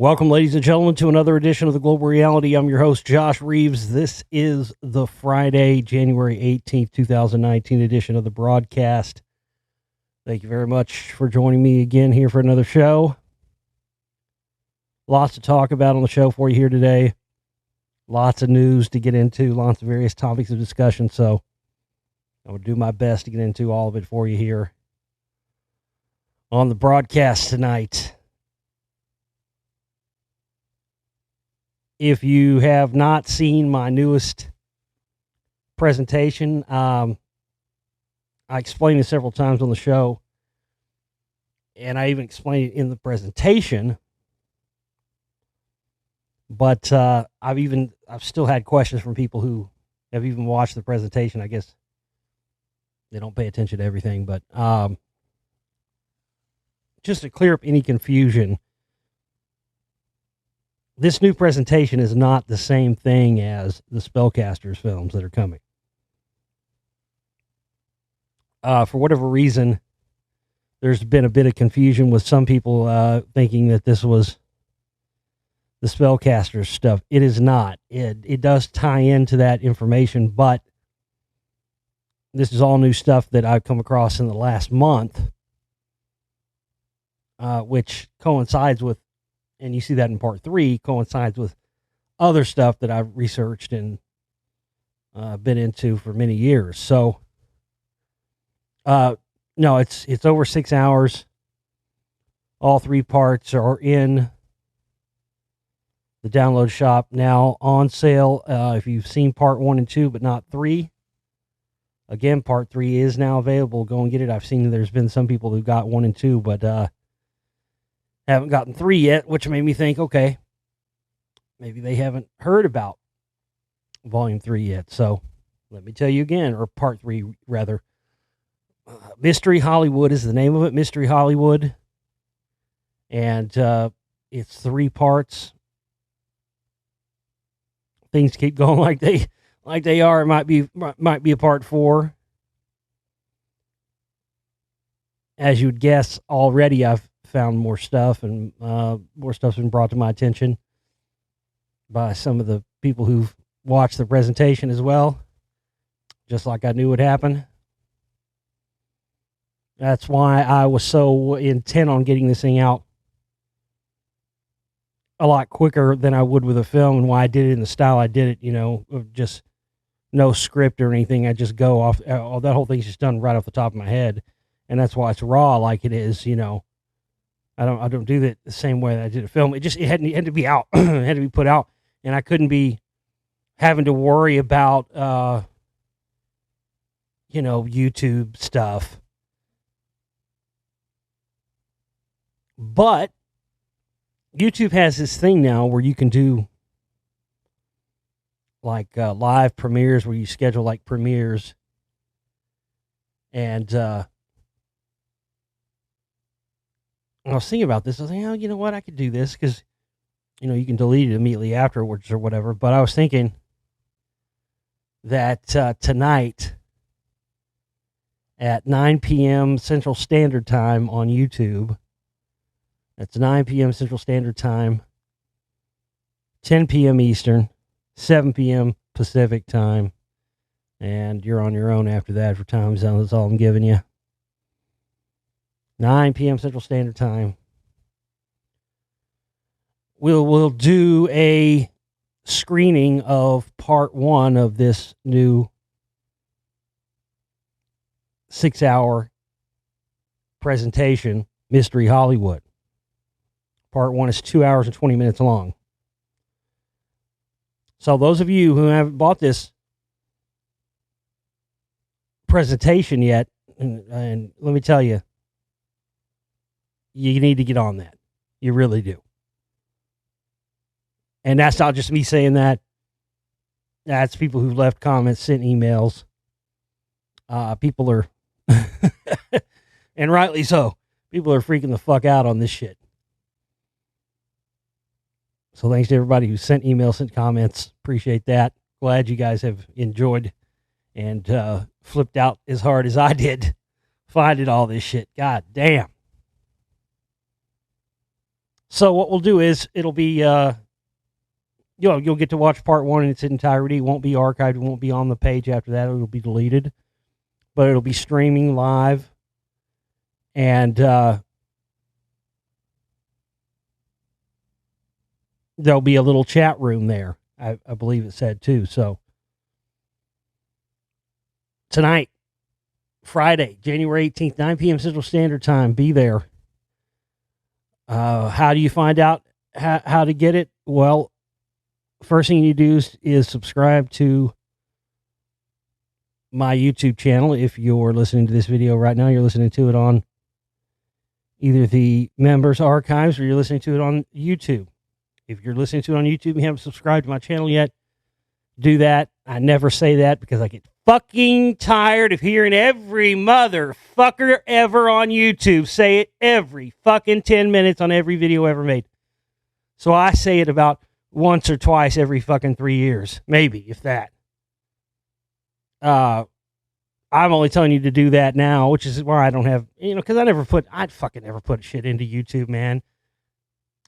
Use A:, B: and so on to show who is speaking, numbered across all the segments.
A: Welcome, ladies and gentlemen, to another edition of the Global Reality. I'm your host, Josh Reeves. This is the Friday, January 18th, 2019 edition of the broadcast. Thank you very much for joining me again here for another show. Lots to talk about on the show for you here today. Lots of news to get into, lots of various topics of discussion, so I will do my best to get into all of it for you here on the broadcast tonight. If you have not seen my newest presentation, I explained it several times on the show, and I even explained it in the presentation. But I've still had questions from people who have even watched the presentation. I guess they don't pay attention to everything, but just to clear up any confusion, this new presentation is not the same thing as the Spellcasters films that are coming. For whatever reason, there's been a bit of confusion with some people thinking that this was the Spellcasters stuff. It is not. It does tie into that information, but this is all new stuff that I've come across in the last month, which coincides with, and you see that in part 3, coincides with other stuff that I've researched and been into for many years. So, no, it's over 6 hours. All 3 parts are in the download shop now on sale. If you've seen part 1 and 2, but not 3, again, part 3 is now available. Go and get it. I've seen there's been some people who got 1 and 2, but haven't gotten 3 yet, which made me think, okay, maybe they haven't heard about volume 3 yet. So let me tell you again, or part 3 rather. Mystery Hollywood is the name of it, Mystery Hollywood. And it's 3 parts. Things keep going like they are. It might be a part 4. As you'd guess, already I've found more stuff, and more stuff's been brought to my attention by some of the people who've watched the presentation as well, just like I knew would happen. That's why I was so intent on getting this thing out a lot quicker than I would with a film, and why I did it in the style I did it, of just no script or anything. I just go off, that whole thing's just done right off the top of my head, and that's why it's raw like it is, I don't do that the same way that I did a film. It had to be out. It had to be put out, and I couldn't be having to worry about YouTube stuff. But YouTube has this thing now where you can do like live premieres, where you schedule like premieres, and I was thinking about this. I was like, you know what? I could do this because, you can delete it immediately afterwards or whatever. But I was thinking that tonight at 9 p.m. Central Standard Time on YouTube, that's 9 p.m. Central Standard Time, 10 p.m. Eastern, 7 p.m. Pacific Time, and you're on your own after that for time zone. That's all I'm giving you. 9 p.m. Central Standard Time. We'll do a screening of part 1 of this new 6-hour presentation, Mystery Hollywood. Part 1 is 2 hours and 20 minutes long. So those of you who haven't bought this presentation yet, and let me tell you, you need to get on that. You really do. And that's not just me saying that. That's people who've left comments, sent emails. People are, and rightly so, people are freaking the fuck out on this shit. So thanks to everybody who sent emails, sent comments. Appreciate that. Glad you guys have enjoyed and flipped out as hard as I did finding all this shit. God damn. So what we'll do is it'll be you'll get to watch part 1 in its entirety. It won't be archived. It won't be on the page after that. It'll be deleted, but it'll be streaming live, and there'll be a little chat room there. I believe it said too. So tonight, Friday, January 18th, 9 p.m. Central Standard Time. Be there. How do you find out how to get it? Well, first thing you do is subscribe to my YouTube channel. If you're listening to this video right now, you're listening to it on either the members archives or you're listening to it on YouTube. If you're listening to it on YouTube and you haven't subscribed to my channel yet, do that. I never say that because I get fucking tired of hearing every motherfucker ever on YouTube say it every fucking 10 minutes on every video ever made. So I say it about once or twice every fucking 3 years, maybe, if that. I'm only telling you to do that now, which is why I don't have, because I'd fucking never put shit into YouTube, man.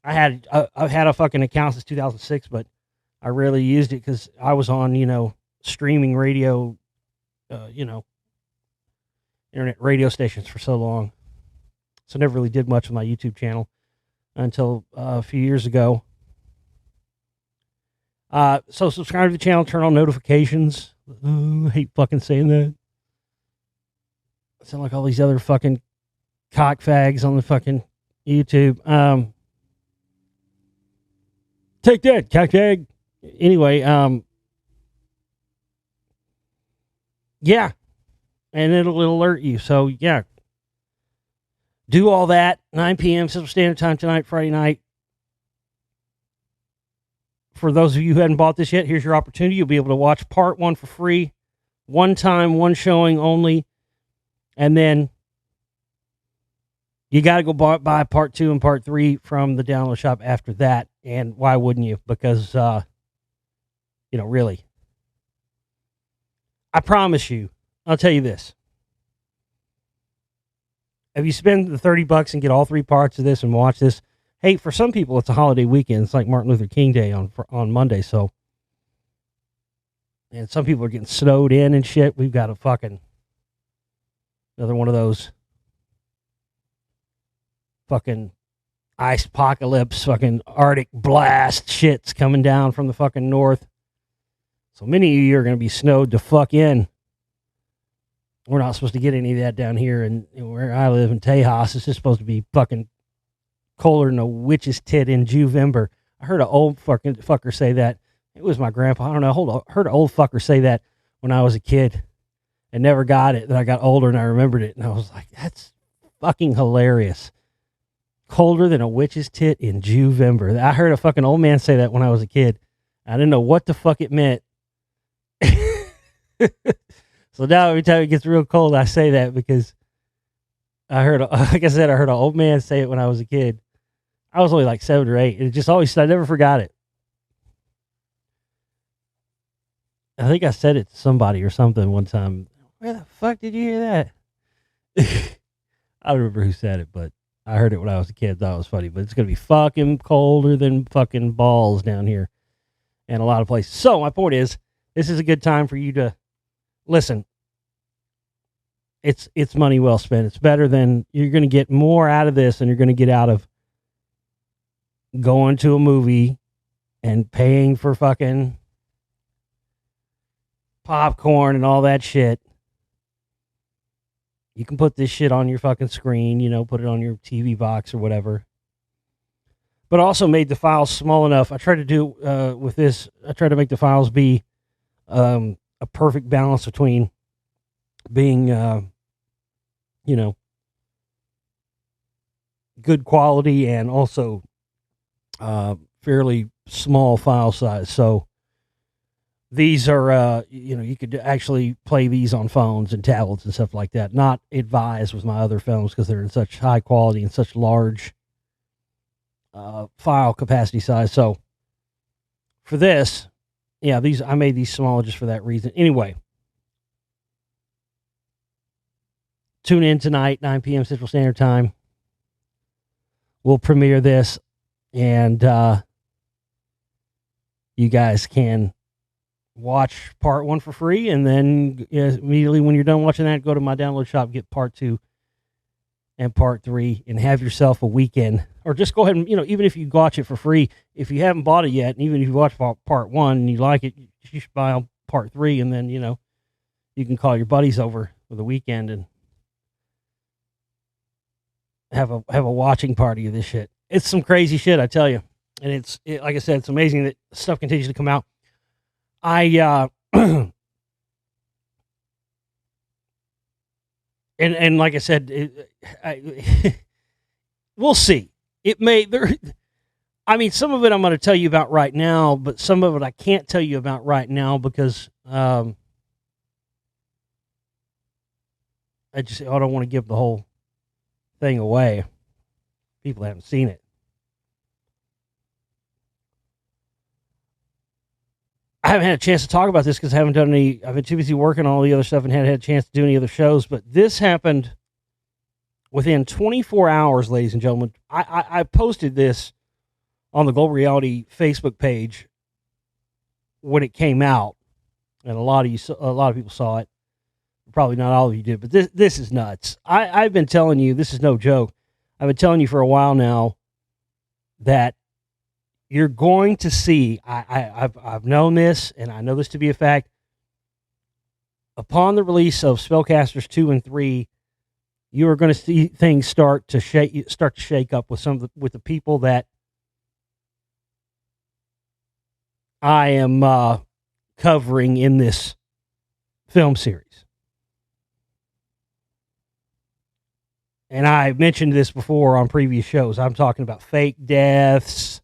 A: I've had a fucking account since 2006, but I rarely used it because I was on, streaming radio, internet radio stations for so long. So I never really did much with my YouTube channel until a few years ago. So subscribe to the channel, turn on notifications. I hate fucking saying that. I sound like all these other fucking cockfags on the fucking YouTube. Take that, cockfag. Anyway, yeah. And it'll alert you. So, yeah. Do all that. 9 p.m. Central Standard Time tonight, Friday night. For those of you who hadn't bought this yet, here's your opportunity. You'll be able to watch part 1 for free. One time, one showing only. And then you got to go buy part 2 and part 3 from the download shop after that. And why wouldn't you? Because, really. I promise you, I'll tell you this. If you spend the $30 and get all 3 parts of this and watch this, hey, for some people, it's a holiday weekend. It's like Martin Luther King Day on Monday. So, and some people are getting snowed in and shit. We've got another one of those fucking ice apocalypse, fucking Arctic blast shits coming down from the fucking north. So many of you are going to be snowed to fuck in. We're not supposed to get any of that down here, and where I live in Tejas, it's just supposed to be fucking colder than a witch's tit in Juvember. I heard an old fucking fucker say that. It was my grandpa. I don't know. Heard an old fucker say that when I was a kid and never got it. Then I got older and I remembered it, and I was like, that's fucking hilarious. Colder than a witch's tit in Juvember. I heard a fucking old man say that when I was a kid. I didn't know what the fuck it meant. So now every time it gets real cold, I say that because like I said, I heard an old man say it when I was a kid. I was only like 7 or 8. It just always, I never forgot it. I think I said it to somebody or something one time. Where the fuck did you hear that? I don't remember who said it, but I heard it when I was a kid. Thought it was funny, but it's going to be fucking colder than fucking balls down here in a lot of places. So my point is, this is a good time for you to listen. It's money well spent. It's better than, you're going to get more out of this than you're going to get out of going to a movie and paying for fucking popcorn and all that shit. You can put this shit on your fucking screen, put it on your TV box or whatever. But also made the files small enough. I tried to do with this, I tried to make the files be a perfect balance between being, good quality and also fairly small file size. So these are, you could actually play these on phones and tablets and stuff like that. Not advised with my other films because they're in such high quality and such large file capacity size. So for this, yeah, I made these small just for that reason. Anyway, tune in tonight, 9 p.m. Central Standard Time. We'll premiere this And you guys can watch part 1 for free, and then immediately when you're done watching that, go to my download shop, get part 2 and part 3, and have yourself a weekend. Or just go ahead and, even if you watch it for free, if you haven't bought it yet, and even if you watch part 1 and you like it, you should buy on part 3, and then, you can call your buddies over for the weekend and have a watching party of this shit. It's some crazy shit, I tell you. And like I said, it's amazing that stuff continues to come out. and like I said, we'll see. It may some of it I'm going to tell you about right now, but some of it I can't tell you about right now because I don't want to give the whole thing away. People haven't seen it. I haven't had a chance to talk about this because I haven't done any. I've been too busy working on all the other stuff and hadn't had a chance to do any other shows. But this happened within 24 hours, ladies and gentlemen. I posted this on the Global Reality Facebook page when it came out, and a lot of people saw it. Probably not all of you did, but this is nuts. I've been telling you, this is no joke. I've been telling you for a while now that you're going to see, I've known this, and I know this to be a fact. Upon the release of Spellcasters 2 and 3, you are going to see things start to shake up with with the people that I am covering in this film series. And I mentioned this before on previous shows. I'm talking about fake deaths,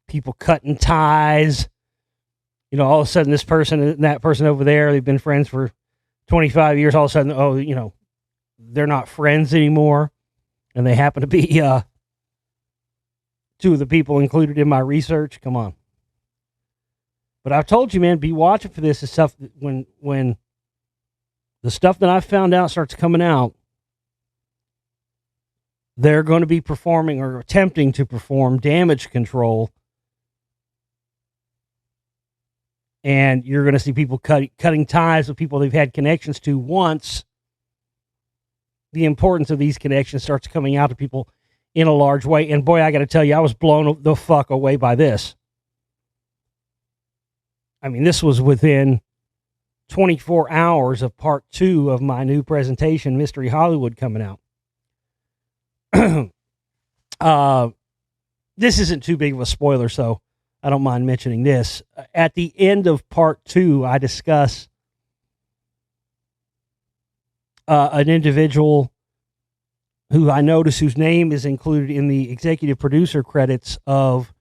A: people cutting ties. All of a sudden this person and that person over there, they've been friends for 25 years. All of a sudden, they're not friends anymore. And they happen to be two of the people included in my research. Come on. But I've told you, man, be watching for this stuff. When the stuff that I've found out starts coming out, they're going to be performing or attempting to perform damage control. And you're going to see people cutting ties with people they've had connections to once the importance of these connections starts coming out to people in a large way. And boy, I got to tell you, I was blown the fuck away by this. I mean, this was within 24 hours of part 2 of my new presentation, Mystery Hollywood, coming out. This isn't too big of a spoiler, so I don't mind mentioning this. At the end of part 2, I discuss an individual who I notice whose name is included in the executive producer credits of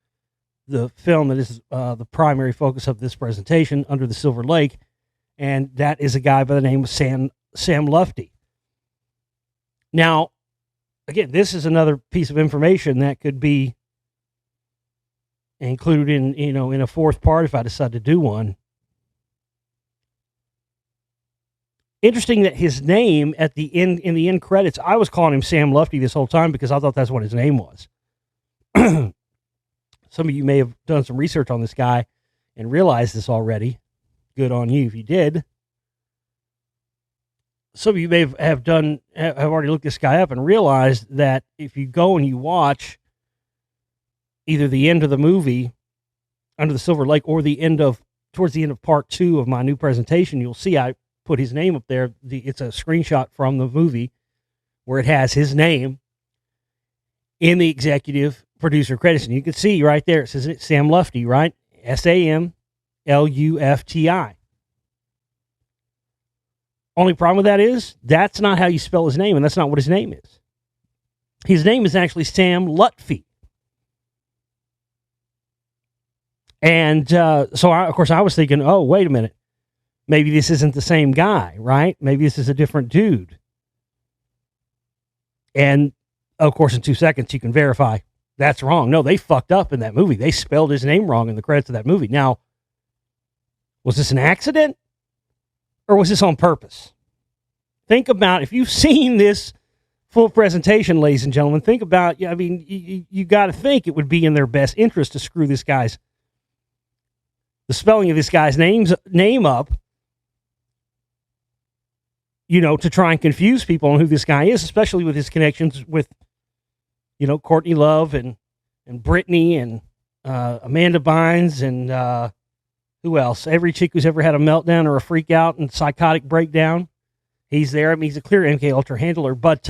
A: the film that is the primary focus of this presentation, Under the Silver Lake, and that is a guy by the name of Sam Lufty. Now, again, this is another piece of information that could be included in a fourth part if I decide to do one. Interesting that his name at the end, in the end credits, I was calling him Sam Lufty this whole time because I thought that's what his name was. Some of you may have done some research on this guy and realized this already. Good on you if you did. Some of you may have already looked this guy up and realized that if you go and you watch either the end of the movie, Under the Silver Lake, or towards the end of part 2 of my new presentation, you'll see I put his name up there. It's a screenshot from the movie where it has his name in the executive producer credits. And you can see right there, it says Sam Lufty, right? SAMLUFTI. Only problem with that is that's not how you spell his name, and that's not what his name is. His name is actually Sam Lutfi. And so, of course, I was thinking, oh, wait a minute. Maybe this isn't the same guy, right? Maybe this is a different dude. And, of course, in 2 seconds, you can verify that's wrong. No, they fucked up in that movie. They spelled his name wrong in the credits of that movie. Now, was this an accident? Or was this on purpose? Think about, if you've seen this full presentation, ladies and gentlemen. Think about, I mean, you got to think it would be in their best interest to screw the spelling of this guy's name up, to try and confuse people on who this guy is, especially with his connections with, Courtney Love and Brittany and Amanda Bynes and who else? Every chick who's ever had a meltdown or a freak out and psychotic breakdown, he's there. I mean, he's a clear MK Ultra handler, but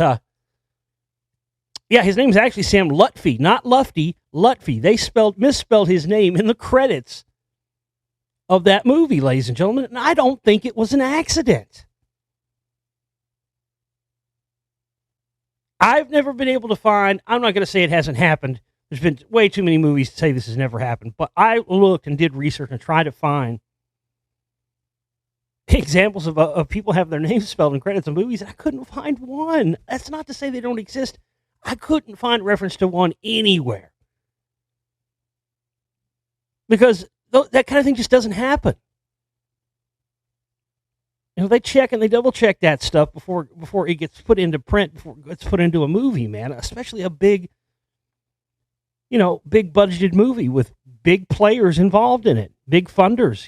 A: his name is actually Sam Lutfi, not Lufty, Lutfi. They misspelled his name in the credits of that movie, ladies and gentlemen, and I don't think it was an accident. I've never been able to find, I'm not going to say it hasn't happened. There's been way too many movies to say this has never happened, but I looked and did research and tried to find examples of people have their names spelled in credits of movies, and I couldn't find one. That's not to say they don't exist. I couldn't find reference to one anywhere. Because that kind of thing just doesn't happen. They check and they double check that stuff before it gets put into print, before it gets put into a movie, man. Especially a big budgeted movie with big players involved in it, big funders,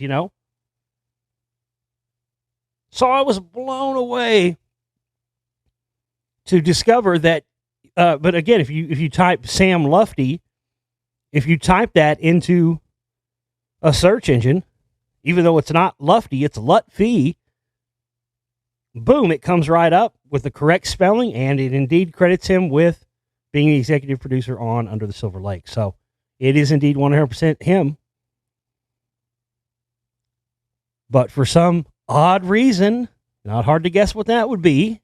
A: So I was blown away to discover that. But again, if you type Sam Lufty, if you type that into a search engine, even though it's not Lufty, it's Lutfi. Boom, it comes right up with the correct spelling, and it indeed credits him with being the executive producer on Under the Silver Lake. So it is indeed 100% him. But for some odd reason, not hard to guess what that would be,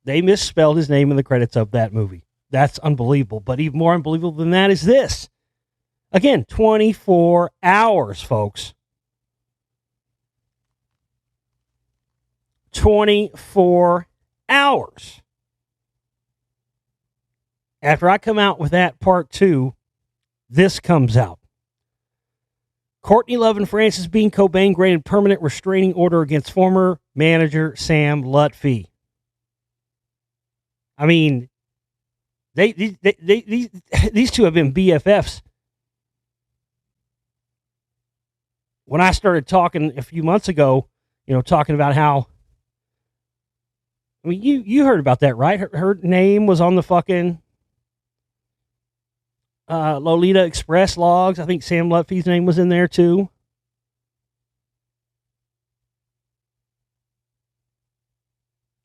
A: they misspelled his name in the credits of that movie. That's unbelievable. But even more unbelievable than that is this. Again, 24 hours, folks. 24 hours. After I come out with that part 2, this comes out. Courtney Love and Frances Bean Cobain granted permanent restraining order against former manager Sam Lutfi. I mean, these two have been BFFs. When I started talking a few months ago, talking about how, I mean, you heard about that, right? Her name was on the fucking Lolita Express logs. I think Sam Lutfi's name was in there too.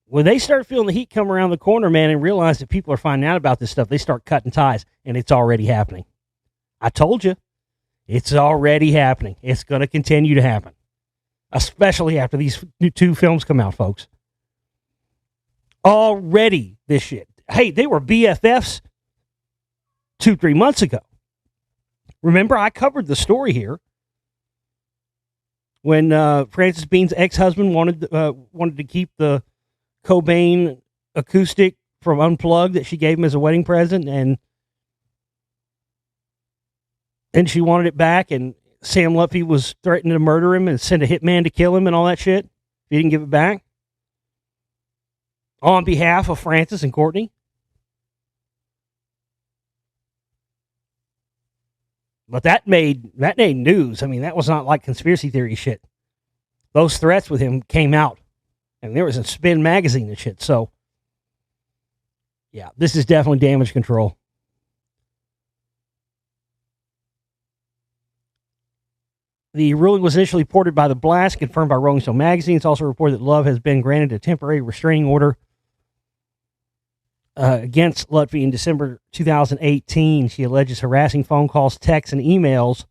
A: When they start feeling the heat come around the corner, man, and realize that people are finding out about this stuff, they start cutting ties, and it's already happening. I told you. It's already happening. It's going to continue to happen, especially after these 2 films come out, folks. Already this shit. Hey, they were BFFs 2-3 months ago. Remember, I covered the story here when Frances Bean's ex-husband wanted to keep the Cobain acoustic from Unplugged that she gave him as a wedding present, and she wanted it back, and Sam Lutfi was threatening to murder him and send a hitman to kill him and all that shit if he didn't give it back. On behalf of Frances and Courtney. But that made news. I mean, that was not like conspiracy theory shit. Those threats with him came out. And there was a Spin magazine and shit. So, yeah, this is definitely damage control. The ruling was initially reported by The Blast, confirmed by Rolling Stone magazine. It's also reported that Love has been granted a temporary restraining order against Lutfi in December 2018. She alleges harassing phone calls, texts, and emails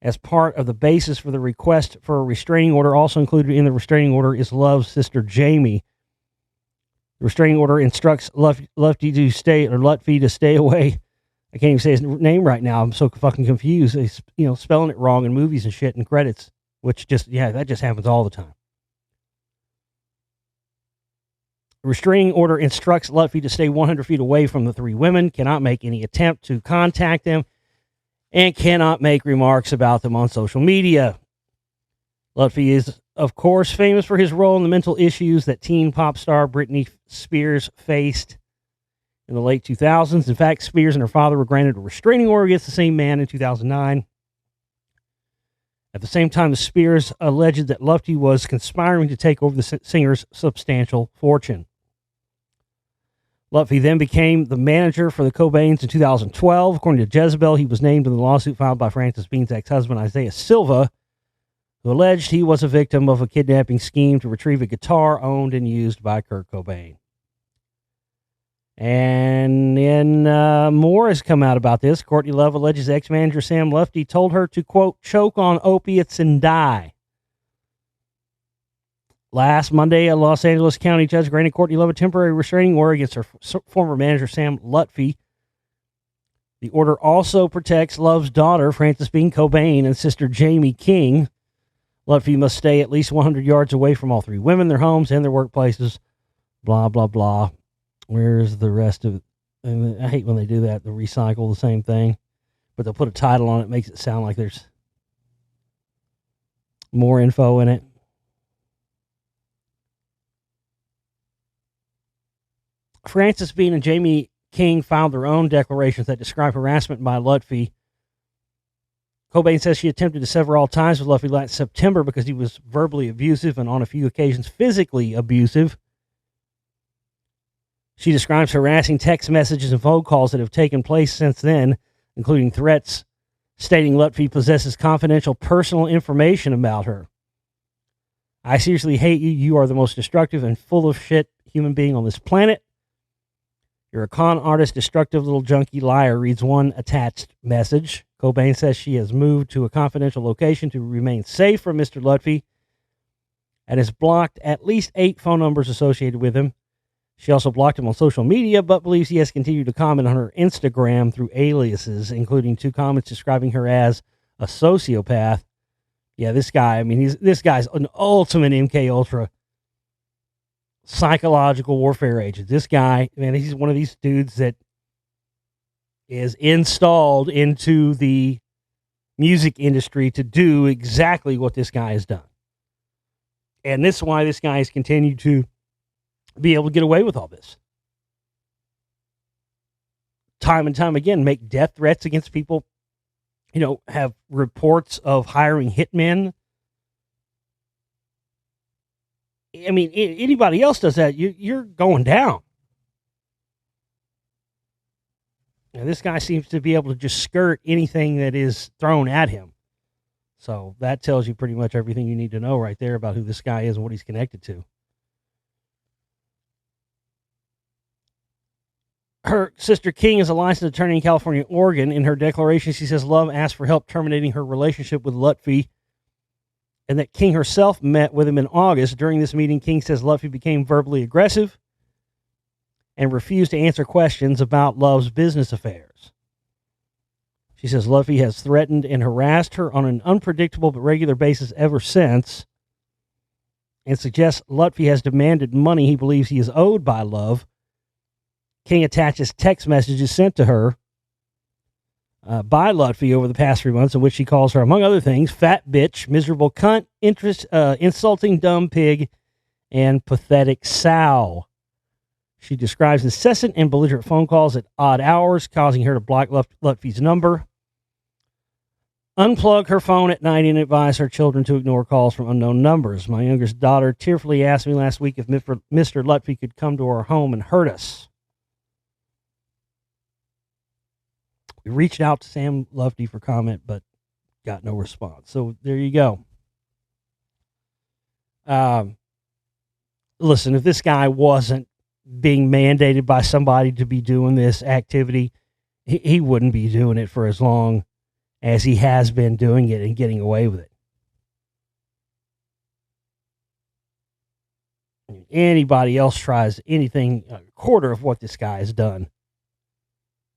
A: as part of the basis for the request for a restraining order. Also included in the restraining order is Love's sister, Jamie. The restraining order instructs Lutfi to stay away. I can't even say his name right now. I'm so fucking confused. He's, spelling it wrong in movies and shit and credits, which that just happens all the time. The restraining order instructs Lutfi to stay 100 feet away from the 3 women, cannot make any attempt to contact them, and cannot make remarks about them on social media. Lutfi is of course, famous for his role in the mental issues that teen pop star Britney Spears faced in the late 2000s. In fact, Spears and her father were granted a restraining order against the same man in 2009. At the same time, the Spears alleged that Lutfi was conspiring to take over the singer's substantial fortune. Lutfi then became the manager for the Cobains in 2012. According to Jezebel, he was named in the lawsuit filed by Frances Bean's ex-husband, Isaiah Silva, who alleged he was a victim of a kidnapping scheme to retrieve a guitar owned and used by Kurt Cobain. And then more has come out about this. Courtney Love alleges ex-manager Sam Lutfi told her to, quote, choke on opiates and die. Last Monday, a Los Angeles County judge granted Courtney Love a temporary restraining order against her former manager, Sam Lutfi. The order also protects Love's daughter, Frances Bean Cobain, and sister Jamie King. Lutfi must stay at least 100 yards away from all three women, their homes, and their workplaces. Blah, blah, blah. Where's the rest of it? I hate when they do that. They recycle the same thing, but they'll put a title on it. Makes it sound like there's more info in it. Frances Bean and Jamie King filed their own declarations that describe harassment by Lutfi. Cobain says she attempted to sever all ties with Lutfi last September because he was verbally abusive and on a few occasions physically abusive. She describes harassing text messages and phone calls that have taken place since then, including threats stating Lutfi possesses confidential personal information about her. I seriously hate you. You are the most destructive and full of shit human being on this planet. You're a con artist, destructive little junkie liar, reads one attached message. Cobain says she has moved to a confidential location to remain safe from Mr. Lutfi and has blocked at least 8 phone numbers associated with him. She also blocked him on social media, but believes he has continued to comment on her Instagram through aliases, including 2 comments describing her as a sociopath. Yeah, this guy, I mean, this guy's an ultimate MK Ultra psychological warfare agent. This guy, man, he's one of these dudes that is installed into the music industry to do exactly what this guy has done. And this is why this guy has continued to be able to get away with all this. Time and time again, make death threats against people, have reports of hiring hitmen. I mean, anybody else does that, you're going down. Now, this guy seems to be able to just skirt anything that is thrown at him. So that tells you pretty much everything you need to know right there about who this guy is and what he's connected to. Her sister King is a licensed attorney in California and Oregon. In her declaration, she says Love asked for help terminating her relationship with Lutfi and that King herself met with him in August. During this meeting, King says Lutfi became verbally aggressive and refused to answer questions about Love's business affairs. She says Lutfi has threatened and harassed her on an unpredictable but regular basis ever since and suggests Lutfi has demanded money he believes he is owed by Love. King attaches text messages sent to her by Lutfi over the past 3 months in which she calls her, among other things, fat bitch, miserable cunt, insulting dumb pig, and pathetic sow. She describes incessant and belligerent phone calls at odd hours, causing her to block Lutfi's number, unplug her phone at night, and advise her children to ignore calls from unknown numbers. My youngest daughter tearfully asked me last week if Mr. Lutfi could come to our home and hurt us. We reached out to Sam Lutfi for comment, but got no response. So there you go. Listen, if this guy wasn't being mandated by somebody to be doing this activity, he wouldn't be doing it for as long as he has been doing it and getting away with it. Anybody else tries anything a quarter of what this guy has done,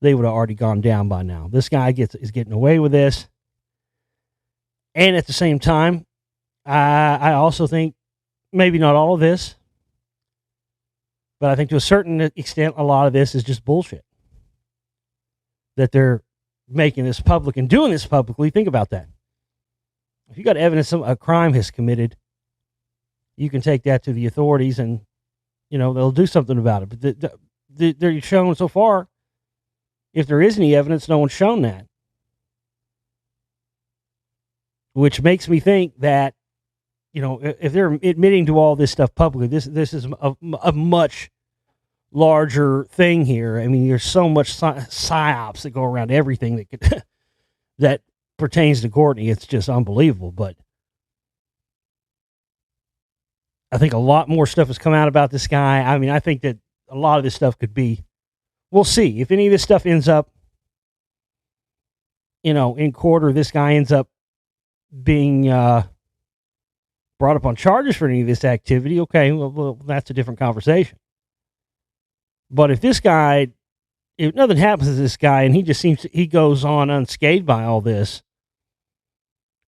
A: they would have already gone down by now. This guy is getting away with this. And at the same time, I also think maybe not all of this, but I think to a certain extent, a lot of this is just bullshit. That they're making this public and doing this publicly. Think about that. If you got evidence a crime has committed, you can take that to the authorities and, they'll do something about it. But they're shown so far, if there is any evidence, no one's shown that. Which makes me think that, if they're admitting to all this stuff publicly, this is a much larger thing here. I mean, there's so much psyops that go around everything that could, that pertains to Courtney. It's just unbelievable. But I think a lot more stuff has come out about this guy. I mean, I think that a lot of this stuff could be, we'll see if any of this stuff ends up, in court, or this guy ends up being brought up on charges for any of this activity. Okay, well, that's a different conversation. But if nothing happens to this guy and he goes on unscathed by all this,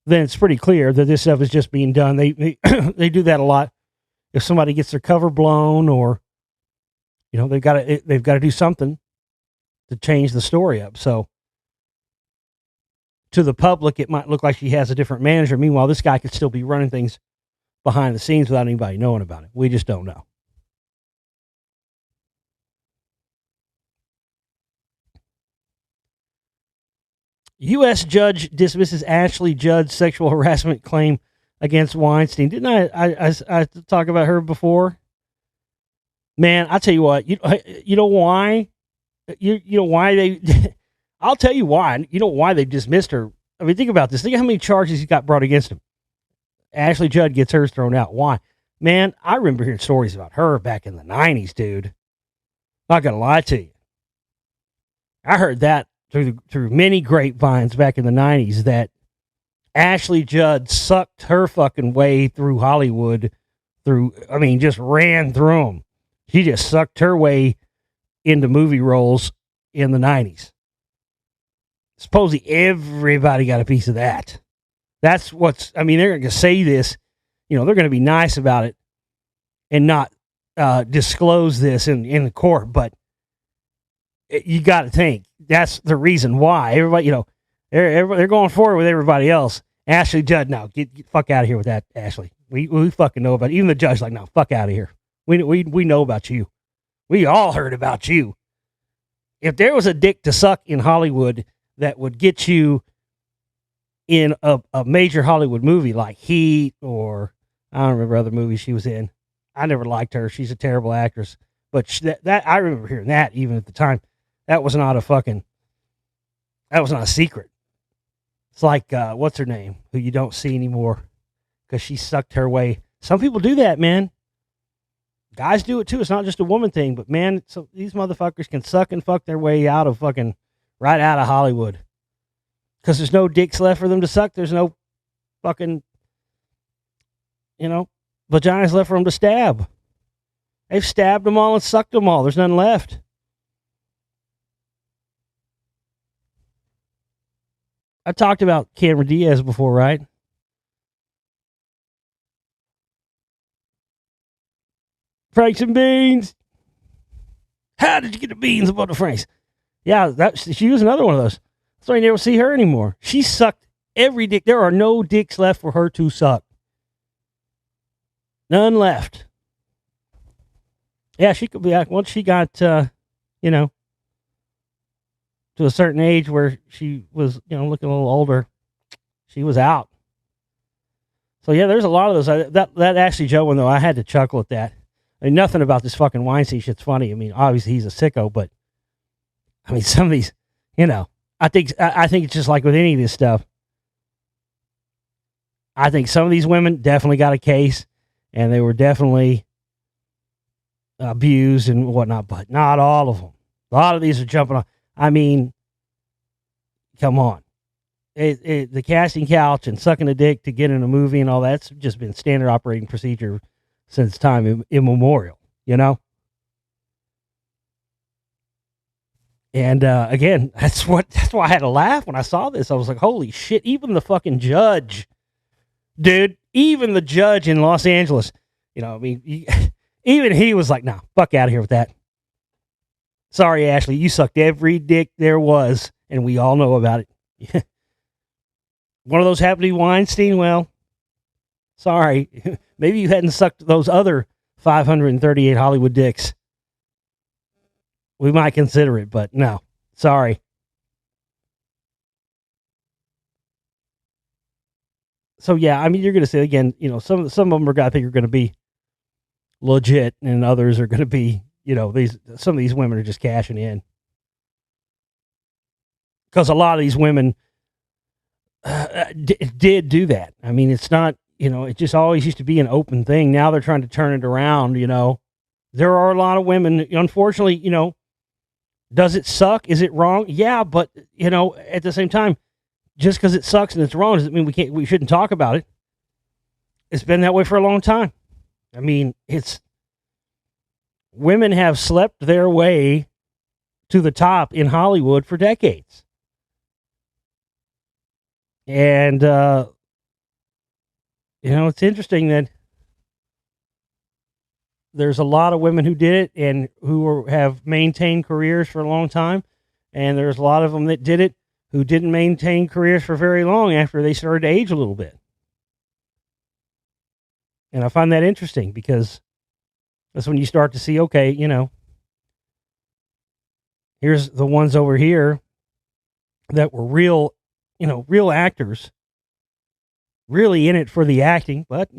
A: then it's pretty clear that this stuff is just being done. They do that a lot. If somebody gets their cover blown, or they've got to do something to change the story up. So to the public, it might look like she has a different manager. Meanwhile, this guy could still be running things behind the scenes without anybody knowing about it. We just don't know. U.S. judge dismisses Ashley Judd's sexual harassment claim against Weinstein. Didn't I talk about her before? Man, I'll tell you what. You know why? You know why they? I'll tell you why. You know why they dismissed her. I mean, think about this. Think how many charges he got brought against him. Ashley Judd gets hers thrown out. Why? Man, I remember hearing stories about her back in the 90s, dude. Not gonna lie to you. I heard that through many grapevines back in the 90s that Ashley Judd sucked her fucking way through Hollywood. Just ran through them. She just sucked her way into movie roles in the 90s. Supposedly everybody got a piece of that. That's they're going to say this, they're going to be nice about it and not disclose this in the court, but you got to think that's the reason why everybody, they're going forward with everybody else. Ashley Judd, no, get fuck out of here with that, Ashley. We fucking know about it. Even the judge, like, no, fuck out of here. We know about you. We all heard about you. If there was a dick to suck in Hollywood that would get you in a major Hollywood movie like Heat, or I don't remember other movies she was in. I never liked her. She's a terrible actress. But that I remember hearing that even at the time. That was not a secret. It's like, what's her name, who you don't see anymore because she sucked her way. Some people do that, man. Guys do it too. It's not just a woman thing, but man, so these motherfuckers can suck and fuck their way out of right out of Hollywood. Because there's no dicks left for them to suck. There's no fucking, vaginas left for them to stab. They've stabbed them all and sucked them all. There's none left. I talked about Cameron Diaz before, right? Franks and beans. How did you get the beans above the Franks? Yeah, she was another one of those. So you never see her anymore. She sucked every dick. There are no dicks left for her to suck. None left. Yeah, she could be like, once she got, to a certain age where she was, looking a little older, she was out. So yeah, there's a lot of those. That Ashley Judd one, though, I had to chuckle at that. I mean, nothing about this fucking Weinstein shit's funny. I mean, obviously he's a sicko, but I mean, some of these, I think it's just like with any of this stuff. I think some of these women definitely got a case, and they were definitely abused and whatnot, but not all of them. A lot of these are jumping on. I mean, come on. The casting couch and sucking a dick to get in a movie and all that's just been standard operating procedure since time immemorial, And again, that's why I had to laugh when I saw this. I was like, holy shit, even the fucking judge, dude, even the judge in Los Angeles, even he was like, nah, fuck out of here with that. Sorry, Ashley, you sucked every dick there was, and we all know about it. One of those happened to Weinstein? Well, sorry. maybe you hadn't sucked those other 538 Hollywood dicks. We might consider it, but no. Sorry. So yeah, I mean, you're going to say again, some of them I think are going to be legit, and others are going to be, some of these women are just cashing in, because a lot of these women did do that. I mean, it's not, it just always used to be an open thing. Now they're trying to turn it around. There are a lot of women, unfortunately. Does it suck? Is it wrong? Yeah, but at the same time, just because it sucks and it's wrong doesn't mean we shouldn't talk about it. It's been that way for a long time. I mean, women have slept their way to the top in Hollywood for decades. And, it's interesting that there's a lot of women who did it and who have maintained careers for a long time. And there's a lot of them that did it who didn't maintain careers for very long after they started to age a little bit. And I find that interesting, because that's when you start to see, okay, here's the ones over here that were real actors, really in it for the acting, but,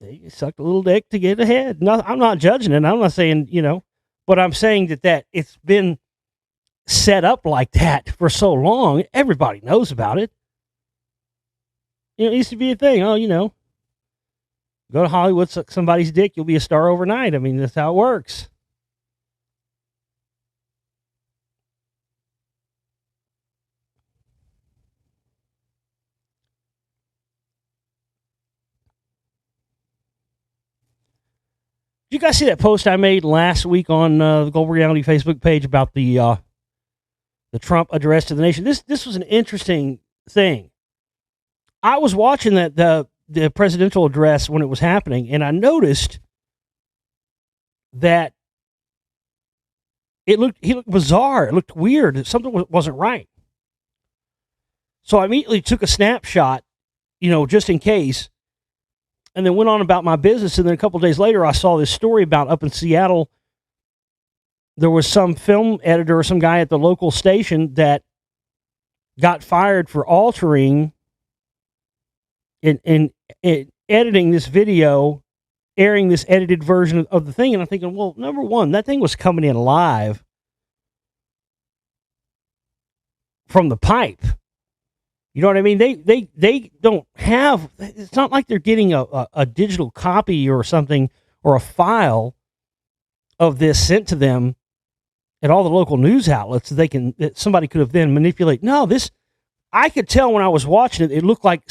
A: they sucked a little dick to get ahead. No, I'm not judging it. I'm not saying, but I'm saying that it's been set up like that for so long. Everybody knows about it. It used to be a thing. Oh, go to Hollywood, suck somebody's dick, you'll be a star overnight. I mean, that's how it works. Did you guys see that post I made last week on the Global Reality Facebook page about the Trump address to the nation? This was an interesting thing. I was watching the presidential address when it was happening, and I noticed that he looked bizarre. It looked weird. Something wasn't right. So I immediately took a snapshot, just in case, and then went on about my business. And then a couple of days later, I saw this story about up in Seattle. There was some film editor or some guy at the local station that got fired for altering and editing this video, airing this edited version of the thing. And I'm thinking, well, number one, that thing was coming in live from the pipe. You know what I mean? They don't have, it's not like they're getting a digital copy or something, or a file of this sent to them at all the local news outlets that somebody could have then manipulated. No, I could tell when I was watching it, it looked like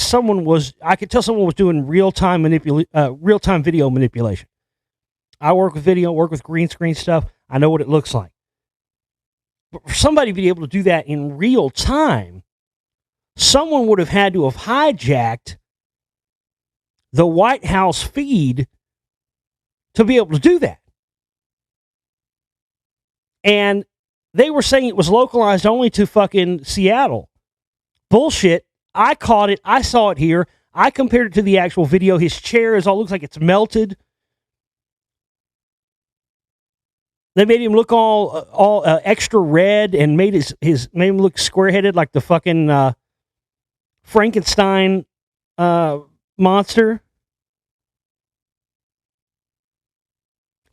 A: I could tell someone was doing real-time video manipulation. I work with video, work with green screen stuff. I know what it looks like. But for somebody to be able to do that in real time, someone would have had to have hijacked the White House feed to be able to do that. And they were saying it was localized only to fucking Seattle. Bullshit. I caught it. I saw it here. I compared it to the actual video. His chair looks like it's melted. They made him look all extra red and made made him look square-headed like the fucking Frankenstein monster.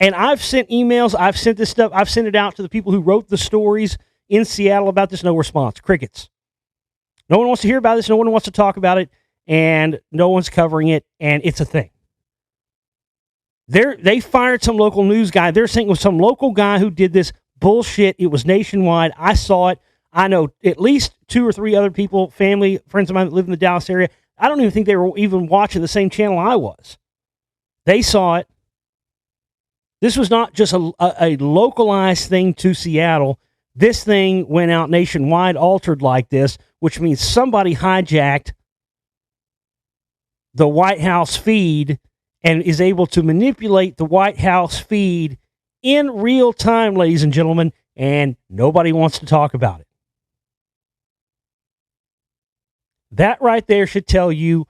A: And I've sent emails. I've sent this stuff. I've sent it out to the people who wrote the stories in Seattle about this. No response. Crickets. No one wants to hear about this. No one wants to talk about it. And no one's covering it. And it's a thing. They fired some local news guy. They're saying it was some local guy who did this bullshit. It was nationwide. I saw it. I know at least 2 or 3 other people, family, friends of mine that live in the Dallas area. I don't even think they were even watching the same channel I was. They saw it. This was not just a localized thing to Seattle. This thing went out nationwide, altered like this, which means somebody hijacked the White House feed and is able to manipulate the White House feed in real time, ladies and gentlemen, and nobody wants to talk about it. That right there should tell you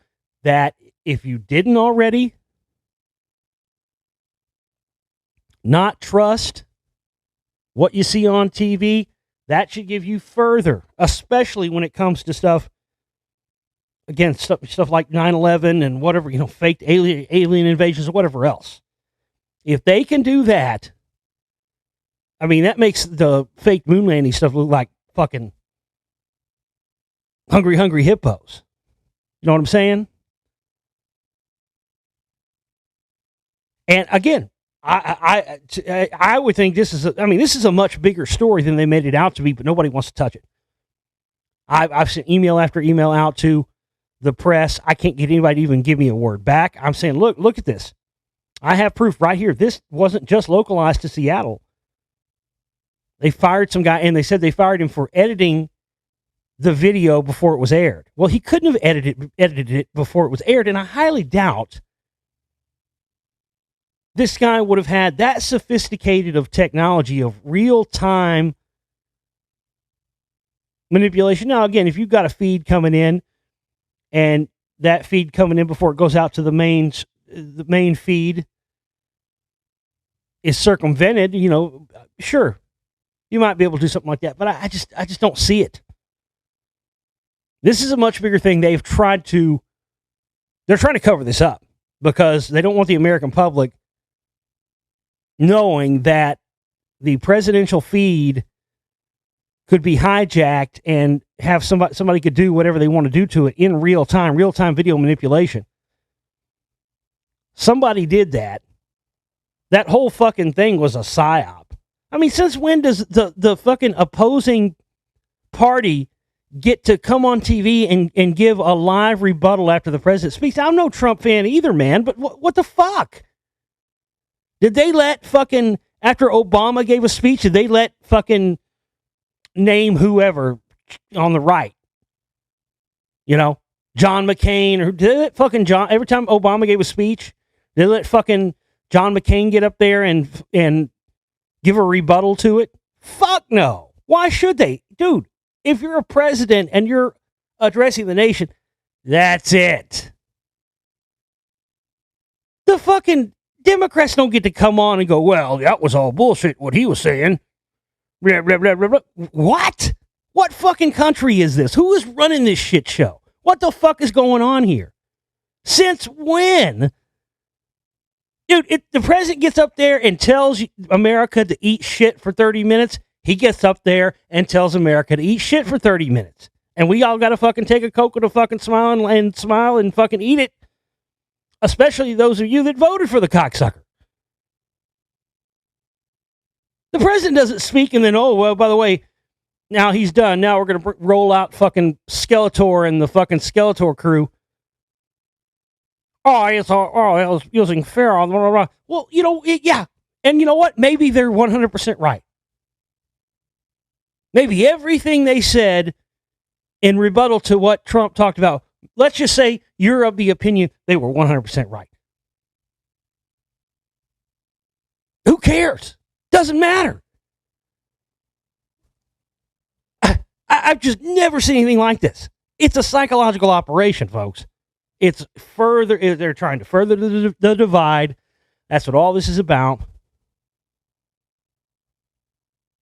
A: that if you didn't already not trust what you see on TV, that should give you further, especially when it comes to stuff, again, stuff like 9/11 and whatever, fake alien invasions or whatever else. If they can do that, I mean, that makes the fake moon landing stuff look like fucking hungry hippos. You know what I'm saying? And again, I would think this is a much bigger story than they made it out to be, but nobody wants to touch it. I've sent email after email out to the press. I can't get anybody to even give me a word back. I'm saying, look at this. I have proof right here. This wasn't just localized to Seattle. They fired some guy, and they said they fired him for editing the video before it was aired. Well, he couldn't have edited it before it was aired, and I highly doubt this guy would have had that sophisticated of technology of real-time manipulation. Now, again, if you've got a feed coming in, and that feed coming in before it goes out to the main feed is circumvented, sure, you might be able to do something like that, but I just don't see it. This is a much bigger thing. They're trying to cover this up because they don't want the American public knowing that the presidential feed could be hijacked and have somebody could do whatever they want to do to it in real time video manipulation. Somebody did that. That whole fucking thing was a psyop. I mean, since when does the fucking opposing party get to come on TV and give a live rebuttal after the president speaks? I'm no Trump fan either, man, but what the fuck? Did they let fucking, after Obama gave a speech, did they let fucking name whoever on the right? John McCain, or did they let fucking John, every time Obama gave a speech, did they let fucking John McCain get up there and give a rebuttal to it? Fuck no. Why should they? Dude, if you're a president and you're addressing the nation, that's it. The fucking Democrats don't get to come on and go, well, that was all bullshit, what he was saying. Blah, blah, blah, blah, blah. What? What fucking country is this? Who is running this shit show? What the fuck is going on here? Since when? Dude, if the president gets up there and tells America to eat shit for 30 minutes, he gets up there and tells America to eat shit for 30 minutes. And we all got to fucking take a Coke and a fucking smile and fucking eat it. Especially those of you that voted for the cocksucker. The president doesn't speak and then, oh, well, by the way, now he's done. Now we're going to roll out fucking Skeletor and the fucking Skeletor crew. Oh, I was using Pharaoh. Blah, blah, blah. Well, yeah. And you know what? Maybe they're 100% right. Maybe everything they said in rebuttal to what Trump talked about, let's just say you're of the opinion they were 100% right. Who cares? Doesn't matter. I've just never seen anything like this. It's a psychological operation, folks. They're trying to further the divide. That's what all this is about.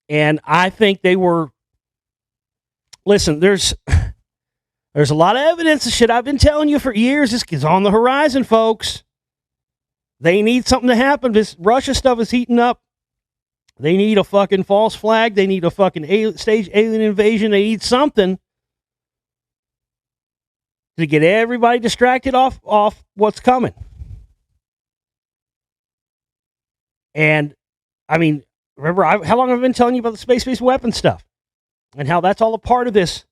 A: And I think they were, listen, there's a lot of evidence of shit I've been telling you for years. This is on the horizon, folks. They need something to happen. This Russia stuff is heating up. They need a fucking false flag. They need a fucking staged alien invasion. They need something to get everybody distracted off what's coming. And, I mean, remember how long I've been telling you about the space-based weapon stuff and how that's all a part of this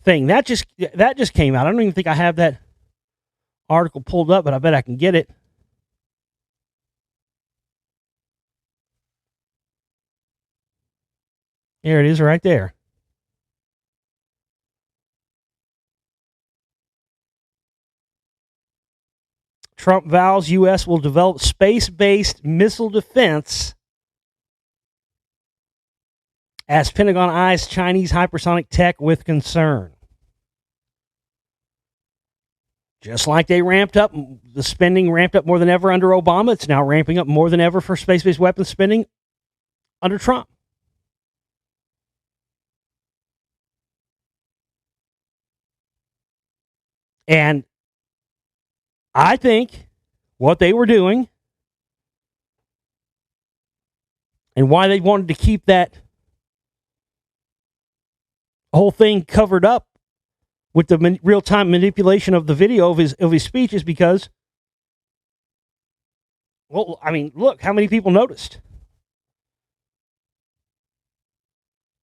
A: thing. That just came out. I don't even think I have that article pulled up, but I bet I can get it. There it is right there. Trump vows U.S. will develop space-based missile defense as Pentagon eyes Chinese hypersonic tech with concern. Just like they ramped up, the spending ramped up more than ever under Obama, it's now ramping up more than ever for space-based weapons spending under Trump. And I think what they were doing and why they wanted to keep that whole thing covered up with the real-time manipulation of the video of his speech is because, well, I mean, look, how many people noticed?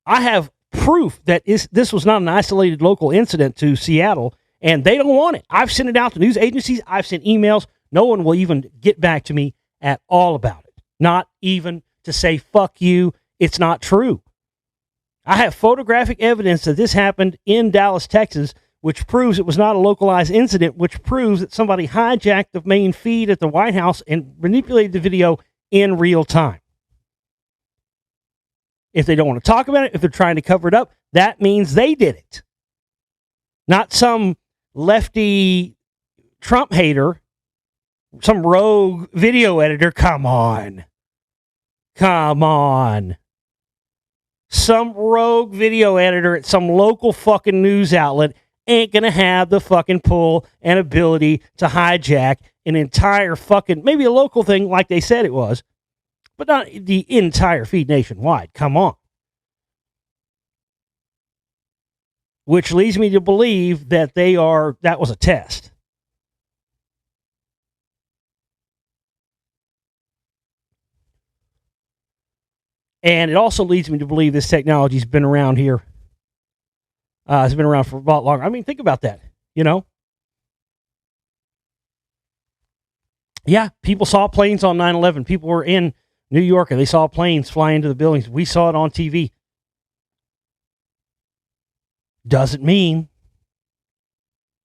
A: I have proof that this was not an isolated local incident to Seattle, and they don't want it. I've sent it out to news agencies. I've sent emails. No one will even get back to me at all about it. Not even to say, fuck you, it's not true. I have photographic evidence that this happened in Dallas, Texas, which proves it was not a localized incident, which proves that somebody hijacked the main feed at the White House and manipulated the video in real time. If they don't want to talk about it, if they're trying to cover it up, that means they did it. Not some lefty Trump hater, some rogue video editor. Come on. Some rogue video editor at some local fucking news outlet ain't going to have the fucking pull and ability to hijack an entire fucking, maybe a local thing like they said it was, but not the entire feed nationwide. Come on. Which leads me to believe that that was a test. And it also leads me to believe this technology's been around here. It's been around for a lot longer. I mean, think about that, you know? Yeah, people saw planes on 9/11. People were in New York and they saw planes fly into the buildings. We saw it on TV. Doesn't mean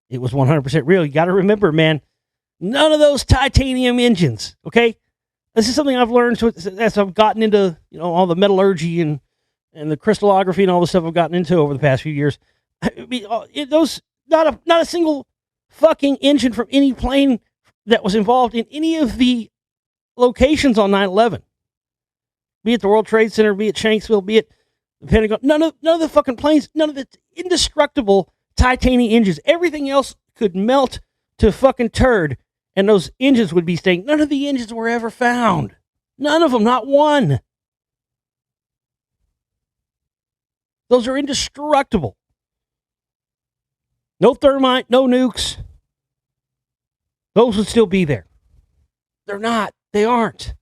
A: it was 100% real. You got to remember, man, none of those titanium engines, okay? This is something I've learned as I've gotten into, all the metallurgy and the crystallography and all the stuff I've gotten into over the past few years. I mean, not a single fucking engine from any plane that was involved in any of the locations on 9/11, be it the World Trade Center, be it Shanksville, be it the Pentagon. None of the fucking planes, none of the indestructible titanium engines. Everything else could melt to fucking turd, and those engines would be staying. None of the engines were ever found. None of them, not one. Those are indestructible. No thermite, no nukes. Those would still be there. They're not. They aren't.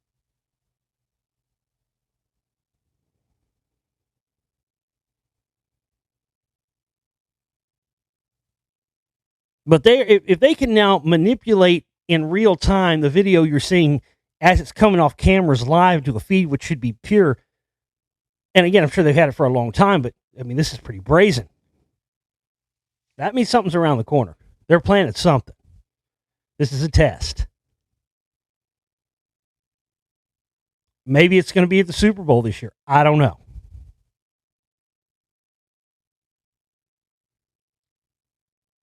A: But if they can now manipulate in real time the video you're seeing as it's coming off cameras live to the feed, which should be pure. And again, I'm sure they've had it for a long time, but I mean, this is pretty brazen. That means something's around the corner. They're planning something. This is a test. Maybe it's going to be at the Super Bowl this year. I don't know.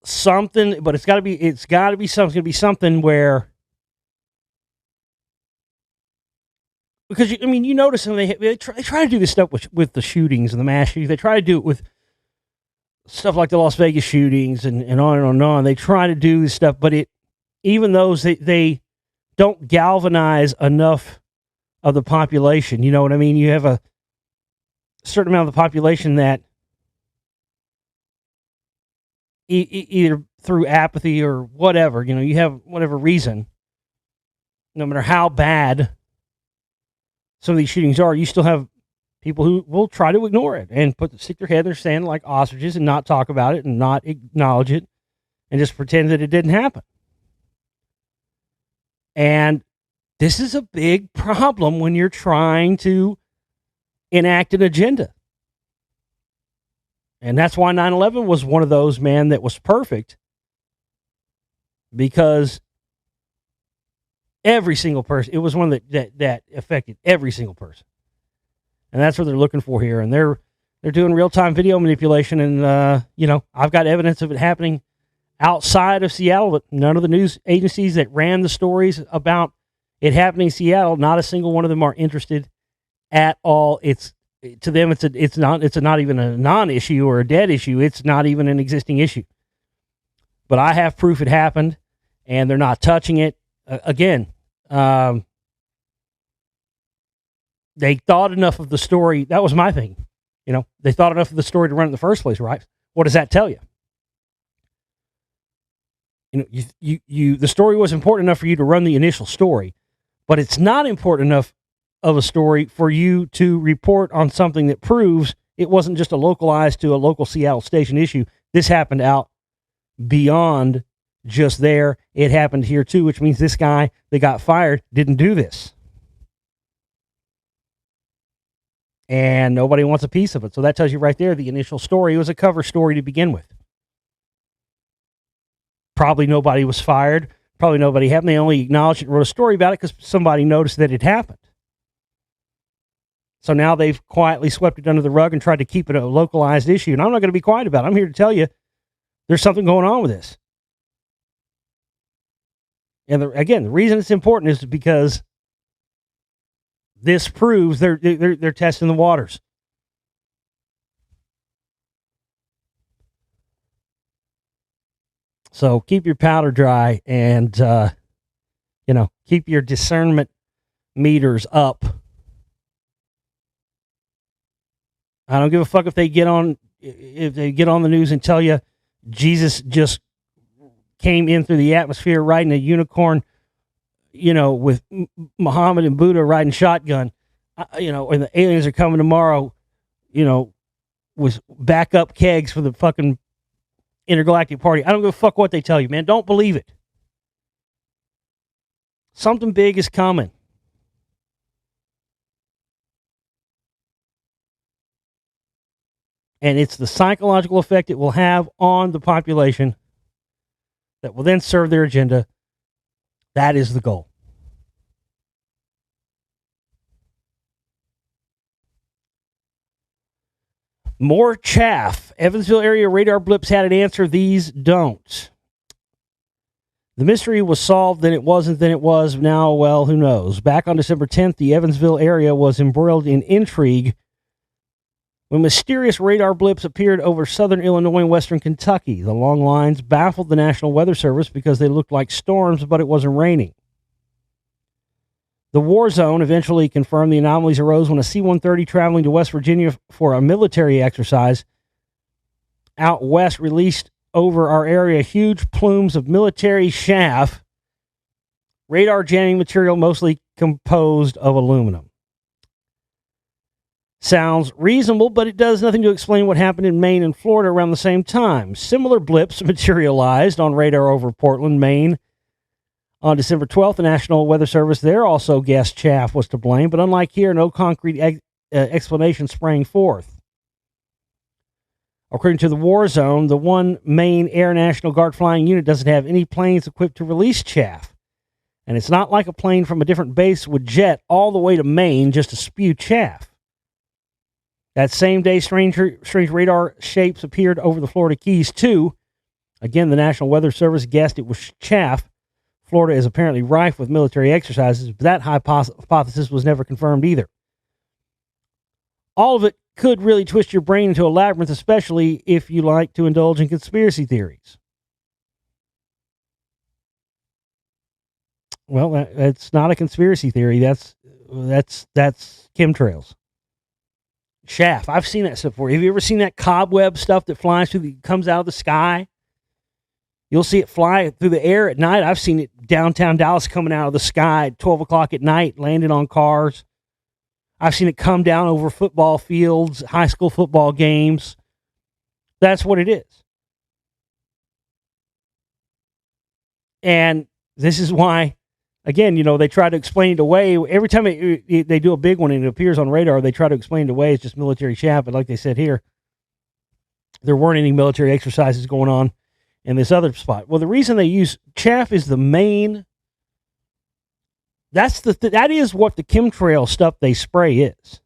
A: Something, but it's got to be something. It's going to be something where, because you notice when they try to do this stuff with the shootings and the mass shootings. They try to do it with stuff like the Las Vegas shootings and on and on and on. They try to do this stuff, but even those they don't galvanize enough of the population. You know what I mean? You have a certain amount of the population that either through apathy or whatever, you have whatever reason, no matter how bad some of these shootings are, you still have people who will try to ignore it and stick their head in their sand like ostriches and not talk about it and not acknowledge it and just pretend that it didn't happen. And this is a big problem when you're trying to enact an agenda. And that's why 9/11 was one of those, man, that was perfect, because every single person, it was one that affected every single person. And that's what they're looking for here. And they're doing real-time video manipulation. And, I've got evidence of it happening outside of Seattle, none of the news agencies that ran the stories about it happening in Seattle, not a single one of them are interested at all. It's to them, it's not even a non-issue or a dead issue. It's not even an existing issue. But I have proof it happened, and they're not touching it. Again, they thought enough of the story. That was my thing. They thought enough of the story to run it in the first place, right? What does that tell you? The story was important enough for you to run the initial story, but it's not important enough of a story for you to report on something that proves it wasn't just a localized to a local Seattle station issue. This happened out beyond just there. It happened here too, which means this guy that got fired didn't do this. And nobody wants a piece of it. So that tells you right there the initial story was a cover story to begin with. Probably nobody was fired. Probably nobody happened. They only acknowledged it and wrote a story about it because somebody noticed that it happened. So now they've quietly swept it under the rug and tried to keep it a localized issue. And I'm not going to be quiet about it. I'm here to tell you there's something going on with this. And again, the reason it's important is because this proves they're testing the waters. So keep your powder dry and, keep your discernment meters up. I don't give a fuck if they get on the news and tell you Jesus just came in through the atmosphere riding a unicorn, with Muhammad and Buddha riding shotgun, and the aliens are coming tomorrow, with backup kegs for the fucking intergalactic party. I don't give a fuck what they tell you, man. Don't believe it. Something big is coming. And it's the psychological effect it will have on the population that will then serve their agenda. That is the goal. More chaff. Evansville area radar blips had an answer. These don't. The mystery was solved, then it wasn't, then it was. Now, well, who knows? Back on December 10th, the Evansville area was embroiled in intrigue when mysterious radar blips appeared over southern Illinois and western Kentucky. The long lines baffled the National Weather Service because they looked like storms, but it wasn't raining. The war zone eventually confirmed the anomalies arose when a C-130 traveling to West Virginia for a military exercise out west released over our area huge plumes of military chaff, radar jamming material mostly composed of aluminum. Sounds reasonable, but it does nothing to explain what happened in Maine and Florida around the same time. Similar blips materialized on radar over Portland, Maine. On December 12th, the National Weather Service there also guessed chaff was to blame, but unlike here, no concrete explanation sprang forth. According to the war zone, the one Maine Air National Guard flying unit doesn't have any planes equipped to release chaff. And it's not like a plane from a different base would jet all the way to Maine just to spew chaff. That same day, strange radar shapes appeared over the Florida Keys, too. Again, the National Weather Service guessed it was chaff. Florida is apparently rife with military exercises, but that hypothesis was never confirmed either. All of it could really twist your brain into a labyrinth, especially if you like to indulge in conspiracy theories. Well, that's not a conspiracy theory. That's chemtrails. Chaff. I've seen that stuff before. Have you ever seen that cobweb stuff that comes out of the sky? You'll see it fly through the air at night. I've seen it downtown Dallas coming out of the sky at 12 o'clock at night, landing on cars. I've seen it come down over football fields, high school football games. That's what it is. And this is why, again, they try to explain it away. Every time they do a big one and it appears on radar, they try to explain it away. It's just military chaff. But like they said here, there weren't any military exercises going on in this other spot. Well, the reason they use chaff is the main. That is what the chemtrail stuff they spray is.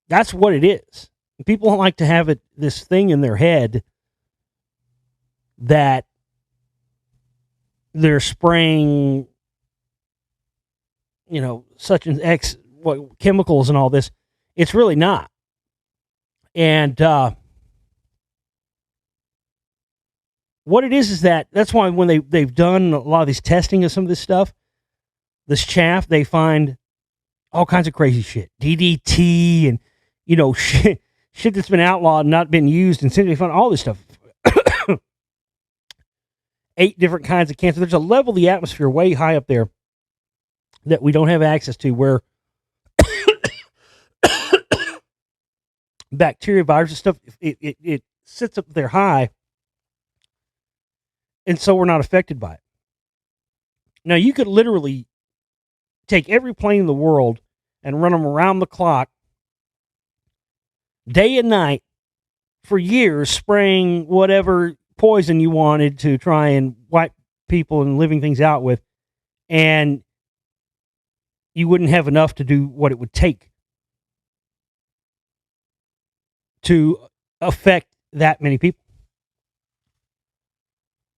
A: That's what it is. People don't like to have this thing in their head that they're spraying, such an chemicals and all this. It's really not. And what it is that's why when they've done a lot of this testing of some of this stuff, this chaff, they find all kinds of crazy shit, DDT, and shit that's been outlawed and not been used, and they found all this stuff. 8 different kinds of cancer. There's a level of the atmosphere way high up there that we don't have access to, where bacteria, viruses, stuff, it sits up there high, and so we're not affected by it. Now, you could literally take every plane in the world and run them around the clock, day and night, for years, spraying whatever poison you wanted to try and wipe people and living things out with, and you wouldn't have enough to do what it would take to affect that many people.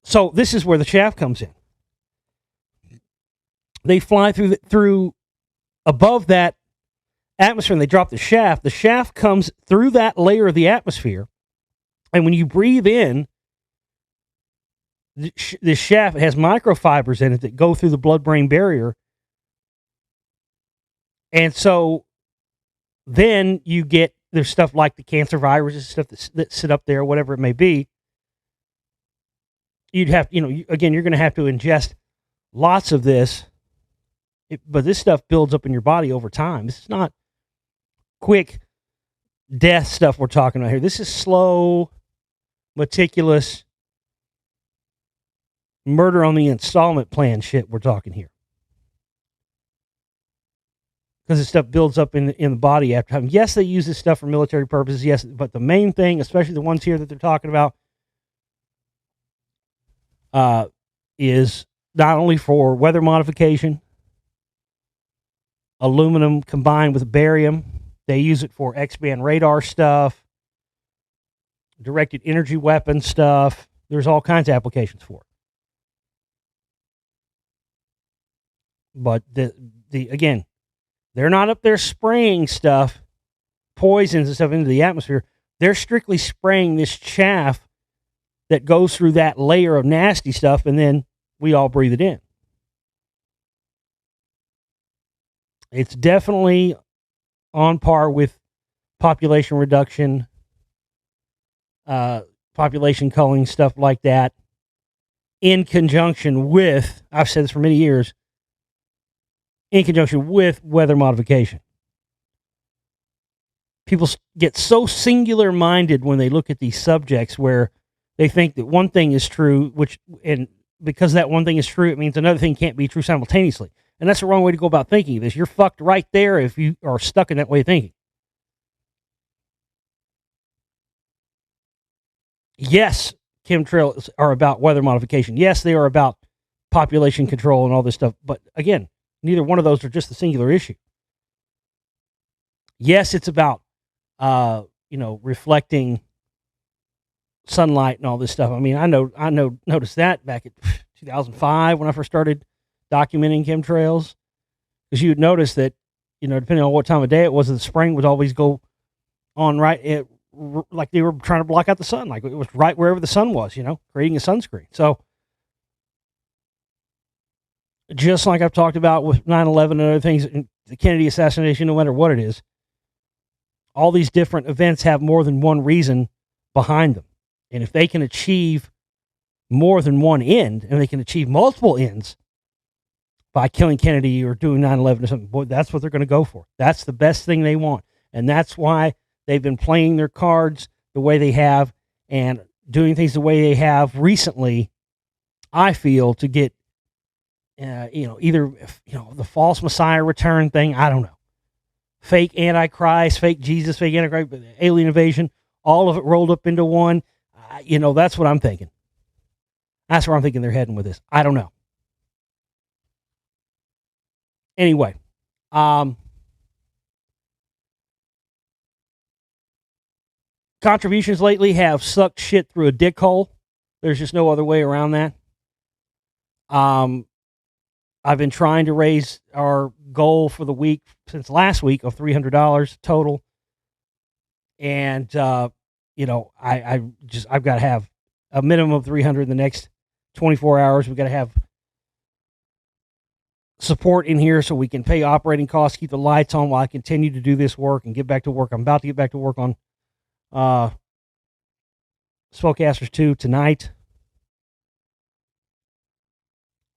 A: So this is where the chaff comes in. They fly through above that atmosphere, and they drop the shaft. The shaft comes through that layer of the atmosphere, and when you breathe in, this shaft has microfibers in it that go through the blood-brain barrier, and so then you get, there's stuff like the cancer viruses, stuff that sit up there, whatever it may be. You'd have, again, you're going to have to ingest lots of this, but this stuff builds up in your body over time. This is not quick death stuff we're talking about here. This is slow, meticulous, murder on the installment plan shit we're talking here. Because this stuff builds up in the body after time. Yes, they use this stuff for military purposes, yes, but the main thing, especially the ones here that they're talking about, is not only for weather modification, aluminum combined with barium. They use it for X-band radar stuff, directed energy weapon stuff. There's all kinds of applications for it. But again, they're not up there spraying stuff, poisons and stuff into the atmosphere. They're strictly spraying this chaff that goes through that layer of nasty stuff, and then we all breathe it in. It's definitely on par with population reduction, population culling, stuff like that, in conjunction with, I've said this for many years, in conjunction with weather modification. People get so singular minded when they look at these subjects, where they think that one thing is true, and because that one thing is true, it means another thing can't be true simultaneously. And that's the wrong way to go about thinking this. You're fucked right there if you are stuck in that way of thinking. Yes, chemtrails are about weather modification. Yes, they are about population control and all this stuff. But again, neither one of those are just the singular issue. Yes, it's about, reflecting sunlight and all this stuff. I mean, I noticed that back in 2005 when I first started documenting chemtrails, because you would notice that, depending on what time of day it was, the spring would always go on right, like they were trying to block out the sun, like it was right wherever the sun was, creating a sunscreen. So just like I've talked about with 9/11 and other things, the Kennedy assassination, no matter what it is, all these different events have more than one reason behind them. And if they can achieve more than one end, and they can achieve multiple ends by killing Kennedy or doing 9/11 or something, boy, that's what they're going to go for. That's the best thing they want. And that's why they've been playing their cards the way they have and doing things the way they have recently, I feel, to get, either, the false Messiah return thing, I don't know. Fake Antichrist, fake Jesus, fake Antichrist, alien invasion, all of it rolled up into one. That's what I'm thinking. That's where I'm thinking they're heading with this. I don't know. Anyway, contributions lately have sucked shit through a dick hole. There's just no other way around that. I've been trying to raise our goal for the week since last week of $300 total. And, I've got to have a minimum of 300 in the next 24 hours. We've got to have support in here so we can pay operating costs, keep the lights on while I continue to do this work and get back to work. I'm about to get back to work on Spellcasters 2 tonight.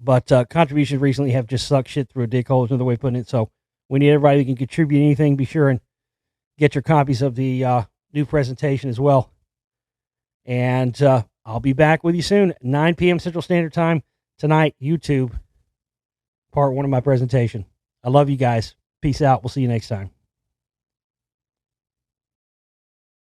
A: But contributions recently have just sucked shit through a dick hole, is another way of putting it. So we need everybody who can contribute anything. Be sure and get your copies of the new presentation as well. And I'll be back with you soon, 9 p.m. Central Standard Time tonight, YouTube, part 1 of my presentation. I love you guys. Peace out. We'll see you next time.